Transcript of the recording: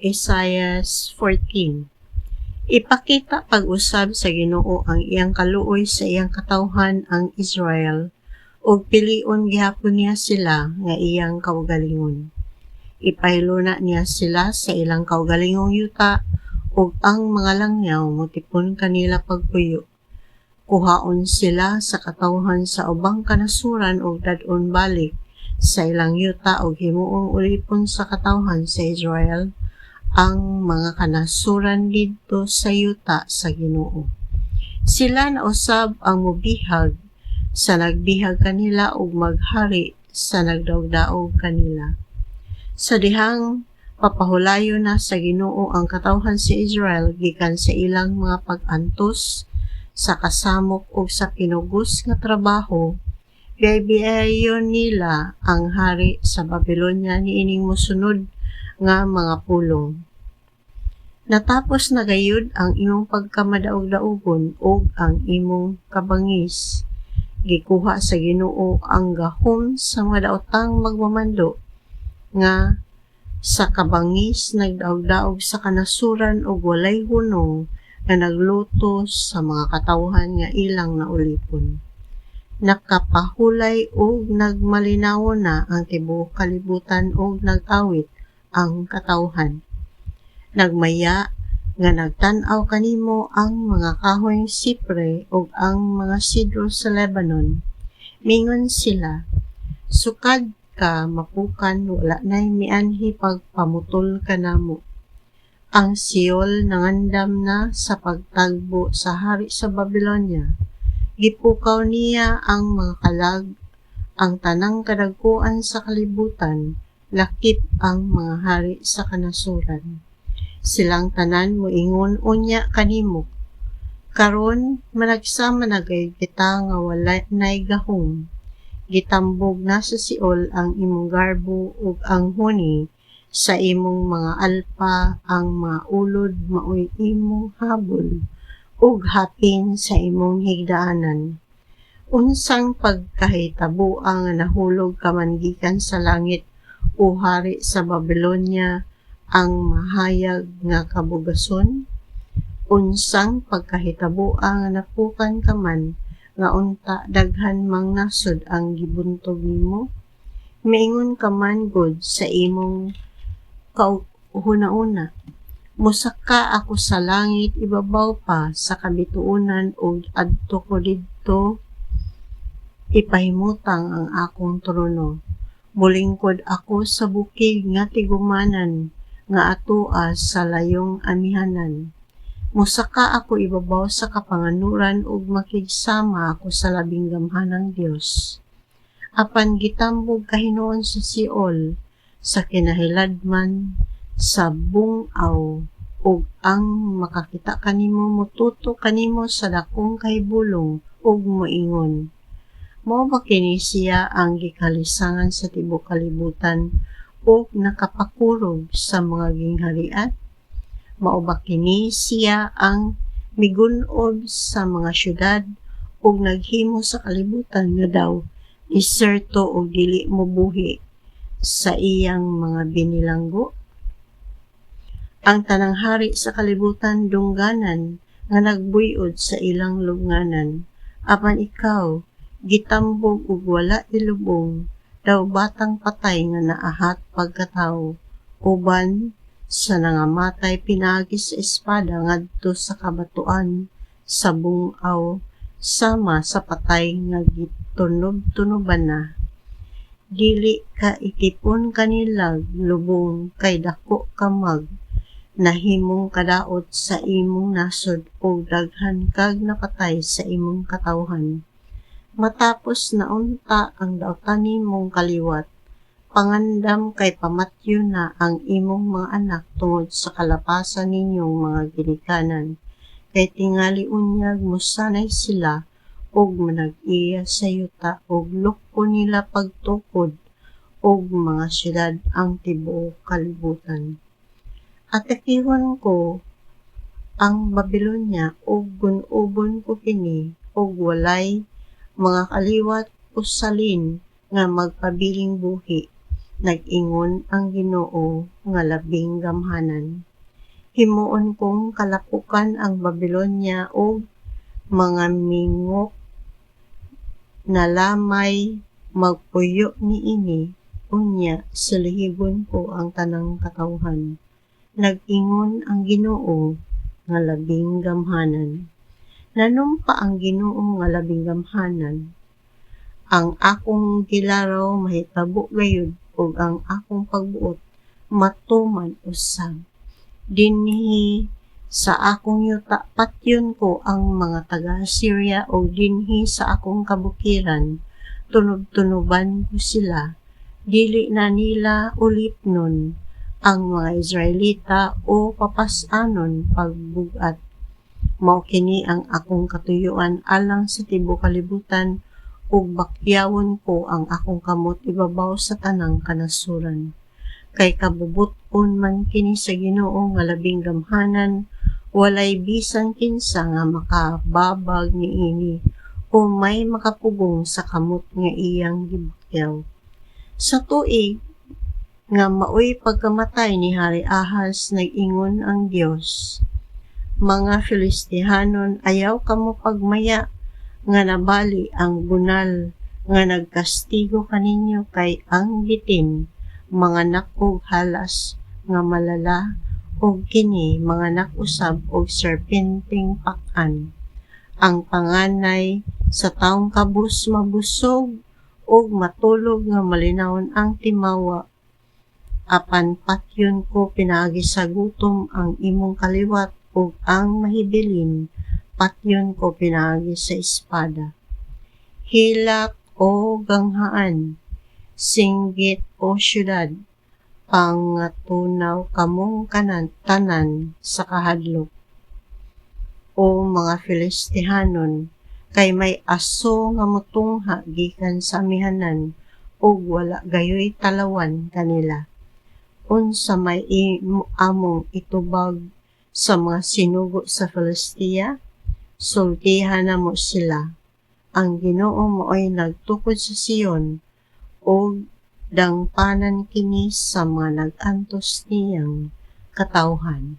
Isaiah 14. Ipakita pag-usab sa Ginoo ang iyang kaluoy sa iyang katawhan ang Israel, ug pilion gihapon niya sila nga iyang kaugalingon. Ipahiluna niya sila sa ilang kaugalingong yuta, ug ang mga langyaw motipon kanila pagpuyo. Kuhaon sila sa katawhan sa ubang kanasuran ug dad-on balik sa ilang yuta ug himuong ulipon sa katawhan sa Israel ang mga kanasuran didto sa yuta sa Ginoo. Sila na usab ang mobihag sa nagbihag kanila ug maghari sa nagdaog-daog kanila. Sa dihang papahulayo na sa Ginoo ang katawhan sa Israel gikan sa ilang mga pag-antos sa kasamok ug sa pinugos nga trabaho, biyayon nila ang hari sa Babylonia niining mosunod nga mga pulong. Natapos na gayud ang imong pagkamadaog-daogon ug ang imong kabangis. Gikuha sa Ginoo ang gahom sa madaotang magmamando nga sa kabangis nagdaog-daog sa kanasuran ug walay hunong nga nagluto sa mga katawhan nga ilang naulipon. Nakapahulay ug nagmalinaw na ang tibuok kalibutan ug nag-awit ang katawhan. Nagmaya nga nagtan-aw kanimo ang mga kahoy sipre ug ang mga sidro sa Lebanon. Mingon sila, sukad ka mapukan, wala na'y mianhi pagpamutol kanamo. Ang Siol nangandam na sa pagtagbo sa hari sa Babylonia. Gipukaw niya ang mga kalag, ang tanang kadagkuan sa kalibutan, lakip ang mga hari sa kanasuran. Silang tanan moingon unya kanimo. Karon managsama na gayud kita nga wala nay gahom. Gitambog na sa Siol ang imong garbo ug ang huni sa imong mga alpa, ang mga ulod maoy imong habol ug hapin sa imong higdaanan. Unsang pagkahitabo ang nahulog ka man gikan sa langit o hari sa Babylonia ang mahayag nga kabugason? Unsang pagkahitabo ang napukan ka man nga unta daghan mang nasod ang gibuntog nimo? Maingon ka man gud sa imong kauna-una. Musaka ako sa langit ibabaw pa sa kabituunan ug adto ko didto ipahimutang ang akong trono. Mulingkod ako sa bukid nga tigumanan nga atoa sa layong amihanan. Musaka ako ibabaw sa kapanganuran ug makigsama ako sa labing gamhanang Dios. Apan gitambog kahinuon sa Siol, sa kinahiladman, sa bungaw, ug ang makakita kanimo mututo kanimo sa dakong kahibulong ug moingon. Mao ba kini siya ang gikalisangan sa tibuok kalibutan ug nakapakurog sa mga gingharian? Mao ba kini siya ang migun-ob sa mga syudad ug naghimo sa kalibutan nga daw iserto og dili mobuhi sa iyang mga binilanggo? Ang tanang hari sa kalibutan dungganan nga nagbuy-od sa ilang lubnganan, apan ikaw gitambog ug wala ilubong, daw batang patay nga naahat pagkatawo, uban sa nangamatay pinagi sa espada ngadto sa kabatuan sa bungaw, sama sa patay nga gitunob-tunoban na. Dili ka itipon kanila lubong kay dako kamag, nahimong kadaot sa imong nasod ug daghan kag napatay sa imong katawhan. Matapos naunta ang daotan nimong kaliwat, pangandam kay pamatyo na ang imong mga anak tungod sa kalapasan ninyong mga ginikanan, kay tingali unyag mosanay sila ug manag-iya sa yuta ug lukpo nila pagtukod ug mga syudad ang tibuok kalibutan. Atakihon ko ang Babylonia ug gun-ubon ko kini ug walay mga kaliwat o salin nga magpabiling buhi. Nag-ingon ang Ginoo nga labing gamhanan. Himuon kong kalapukan ang Babylonia o mga mingok na lamay magpuyo niini, unya silihibon ko ang tanang katawhan. Nag-ingon ang Ginoo nga labing gamhanan. Nanumpa ang Ginoo nga labing gamhanan. Ang akong gilaraw mahitabo gayud ug ang akong pagbuot matuman usab. Dinhi sa akong yuta patyon ko ang mga taga-Assyria o dinhi sa akong kabukiran tunob-tunoban ko sila. Dili na nila ulipnon ang mga Israelita o papasanon pagbugat. Mao kini ang akong katuyuan alang sa tibuok kalibutan ug bakyawon ko ang akong kamot ibabaw sa tanang kanasuran. Kay kabubot-on man kini sa Ginoo nga labing gamhanan, walay bisan kinsa nga makababag niini o may makapugong sa kamot nga iyang gibakyaw. Sa tuig nga maoy pagkamatay ni Hari Ahaz, nag-ingon ang Dios, mga Filistihanon, ayaw kamo pagmaya nga nabali ang bunal nga nagkastigo kaninyo kay ang gitim, mga nakog halas nga malala og kini mga nakusab og serpenteng pak-an. Ang panganay sa taong kabus mabusog og matulog nga malinawon ang timawa. Apan patyon ko pinaagi sa gutom ang imong kaliwat ug ang mahibilin patyon ko pinaagi sa espada. Hilak o ganghaan, singgit o syudad, pangatunaw kamong tanan sa kahadlok. O mga Filistihanon, kay may aso nga motungha gikan sa amihanan ug wala gayoy talawan kanila. Unsa may among itubag sa mga sinugo sa Filistia? Sultihan na mo sila. Ang Ginoo mo'y nagtukod sa Sion o dangpanan kini sa mga nag-antos niyang katawhan.